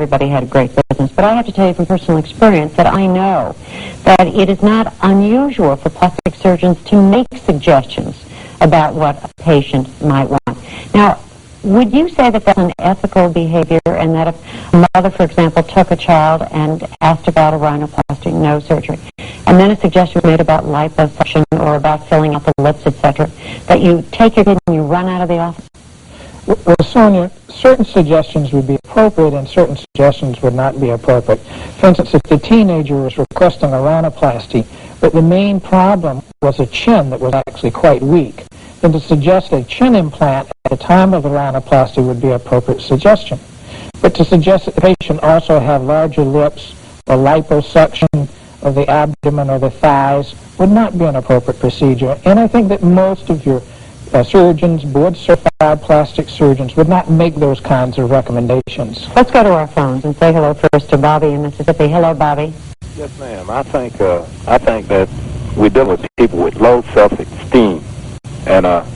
everybody had a great business, but I have to tell you from personal experience that I know that it is not unusual for plastic surgeons to make suggestions about what a patient might want. Now, would you say that that's an ethical behavior, and that if a mother, for example, took a child and asked about a rhinoplasty, no surgery, and then a suggestion was made about liposuction or about filling out the lips, etc., that you take your kid and you run out of the office? Well, Sonia, certain suggestions would be appropriate and certain suggestions would not be appropriate. For instance, if the teenager was requesting a rhinoplasty, but the main problem was a chin that was actually quite weak, then to suggest a chin implant at the time of the rhinoplasty would be an appropriate suggestion. But to suggest that the patient also have larger lips or liposuction of the abdomen or the thighs would not be an appropriate procedure. And I think that most of your surgeons, board-certified plastic surgeons, would not make those kinds of recommendations. Let's go to our phones and say hello first to Bobby in Mississippi. Hello, Bobby. Yes, ma'am. I think that we deal with people with low self-esteem, and well,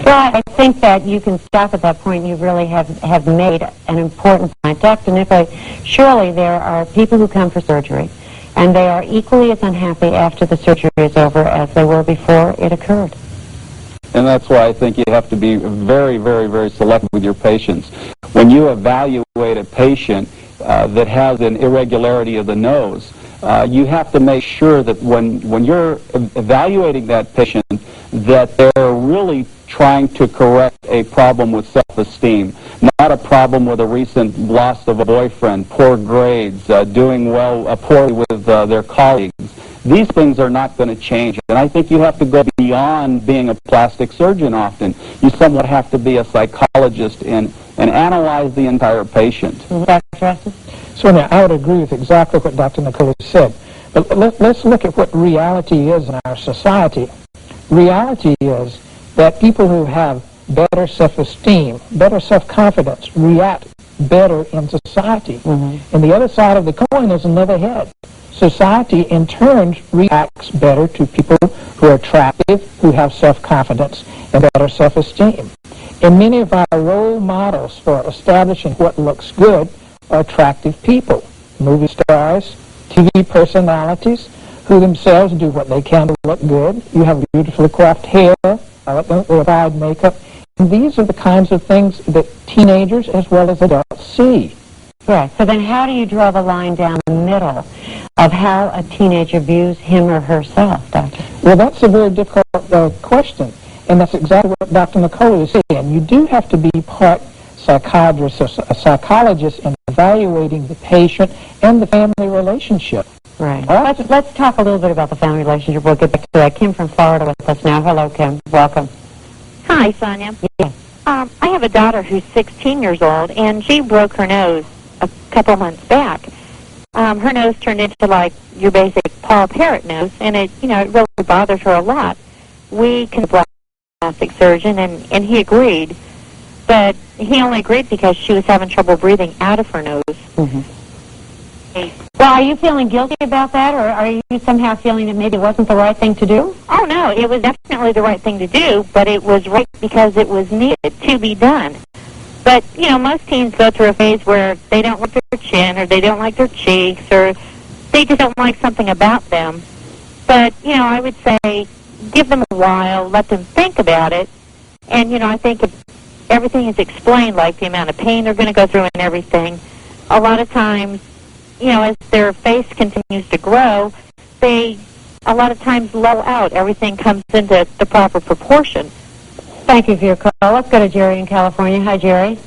I think that you can stop at that point. You really have made an important point. Dr. Nicolay, surely there are people who come for surgery, and they are equally as unhappy after the surgery is over as they were before it occurred. And that's why I think you have to be very, very, very selective with your patients. When you evaluate a patient that has an irregularity of the nose, you have to make sure that when you're evaluating that patient, that they're really trying to correct a problem with self-esteem, not a problem with a recent loss of a boyfriend, poor grades, doing well poorly with their colleagues. These things are not going to change, and I think you have to go beyond being a plastic surgeon often. You somewhat have to be a psychologist and analyze the entire patient. Dr. Aston? Sonia, I would agree with exactly what Dr. Nicolay said. But let's look at what reality is in our society. Reality is that people who have better self-esteem, better self-confidence, react better in society. And the other side of the coin is another head. Society, in turn, reacts better to people who are attractive, who have self-confidence, and better self-esteem. And many of our role models for establishing what looks good are attractive people. Movie stars, TV personalities, who themselves do what they can to look good. You have beautifully coiffed hair, applied makeup. And these are the kinds of things that teenagers as well as adults see. Right. So then how do you draw the line down the middle of how a teenager views him or herself, Doctor? Well, that's a very difficult question. And that's exactly what Dr. Nicolay is saying. You do have to be part psychiatrist or a psychologist in evaluating the patient and the family relationship. Right. Let's talk a little bit about the family relationship. We'll get back to that. Kim from Florida with us now. Hello, Kim. Welcome. Hi, Sonia. Yes. I have a daughter who's 16 years old, and she broke her nose a couple months back. Her nose turned into like your basic Paul Parrot nose, and it really bothered her a lot. We consulted a plastic surgeon, and he agreed, but he only agreed because she was having trouble breathing out of her nose. Well, are you feeling guilty about that, or are you somehow feeling that maybe it wasn't the right thing to do? Oh, no, it was definitely the right thing to do, but it was right because it was needed to be done. But, most teens go through a phase where they don't like their chin, or they don't like their cheeks, or they just don't like something about them. But, I would say give them a while, let them think about it, and, I think if everything is explained, like the amount of pain they're going to go through and everything, a lot of times, as their face continues to grow, they a lot of times low out. Everything comes into the proper proportion. Thank you for your call. Let's go to Jerry in California. Hi, Jerry.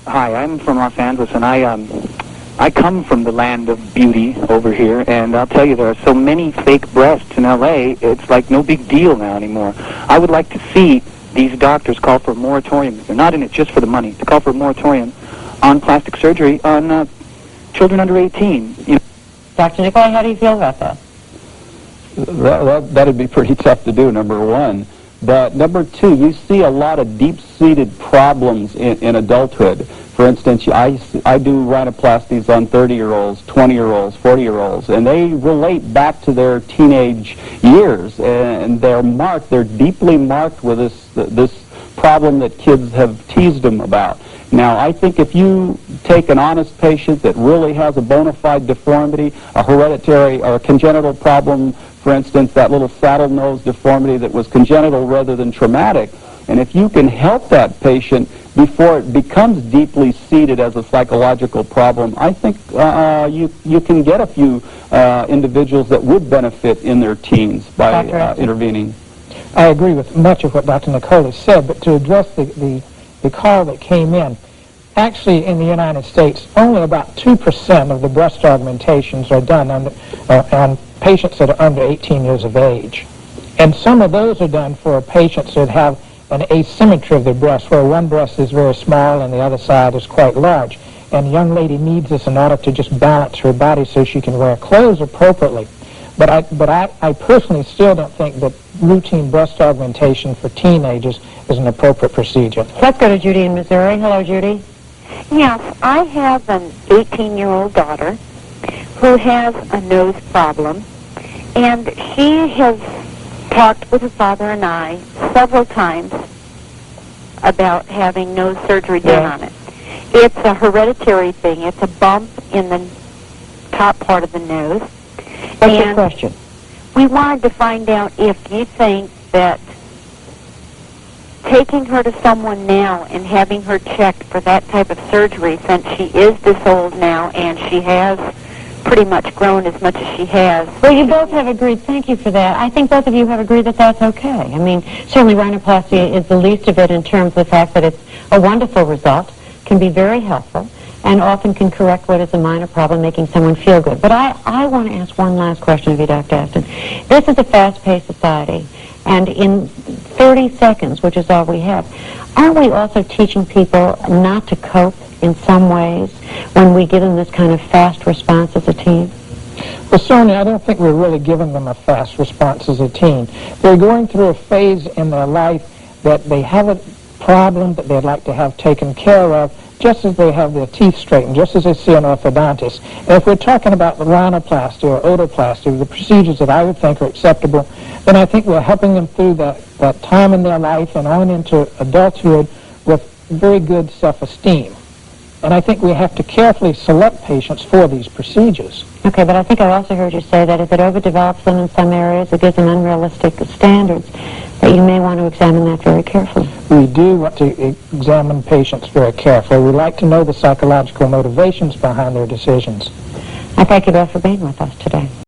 Hi, I'm from Los Angeles, and I come from the land of beauty over here, and I'll tell you, there are so many fake breasts in L.A., it's like no big deal now anymore. I would like to see these doctors call for a moratorium. They're not in it just for the money. To call for a moratorium on plastic surgery on children under 18. Dr. Nicolay, how do you feel about that? That'd be pretty tough to do, number one. But number two, you see a lot of deep-seated problems in adulthood. For instance, I do rhinoplasties on 30-year-olds, 20-year-olds, 40-year-olds, and they relate back to their teenage years, and they're deeply marked with this problem that kids have teased them about. Now, I think if you take an honest patient that really has a bona fide deformity, a hereditary or a congenital problem, for instance, that little saddle nose deformity that was congenital rather than traumatic, and if you can help that patient before it becomes deeply seated as a psychological problem, I think you can get a few individuals that would benefit in their teens by intervening. I agree with much of what Dr. Nicola said, but to address the call that came in, actually in the United States, only about 2% of the breast augmentations are done on patients that are under 18 years of age. And some of those are done for patients that have an asymmetry of their breast, where one breast is very small and the other side is quite large. And the young lady needs this in order to just balance her body so she can wear clothes appropriately. But I personally still don't think that routine breast augmentation for teenagers is an appropriate procedure. Let's go to Judy in Missouri. Hello, Judy. Yes, I have an 18-year-old daughter who has a nose problem, and she has talked with her father and I several times about having nose surgery done on it. It's a hereditary thing. It's a bump in the top part of the nose. What's your question? We wanted to find out if you think that taking her to someone now and having her checked for that type of surgery, since she is this old now and she has pretty much grown as much as she has. Well, you both have agreed. Thank you for that. I think both of you have agreed that that's okay. I mean, certainly rhinoplasty is the least of it in terms of the fact that it's a wonderful result, can be very helpful, and often can correct what is a minor problem, making someone feel good. But I want to ask one last question of you, Dr. Aston. This is a fast-paced society, and in 30 seconds, which is all we have, aren't we also teaching people not to cope in some ways when we give them this kind of fast response as a teen? Well, certainly, I don't think we're really giving them a fast response as a teen. They're going through a phase in their life that they have a problem that they'd like to have taken care of, just as they have their teeth straightened, just as they see an orthodontist. And if we're talking about the rhinoplasty or otoplasty, the procedures that I would think are acceptable, then I think we're helping them through that time in their life and on into adulthood with very good self-esteem. And I think we have to carefully select patients for these procedures. Okay, but I think I also heard you say that if it overdevelops them in some areas, it gives them unrealistic standards, that you may want to examine that very carefully. We do want to examine patients very carefully. We like to know the psychological motivations behind their decisions. I thank you both for being with us today.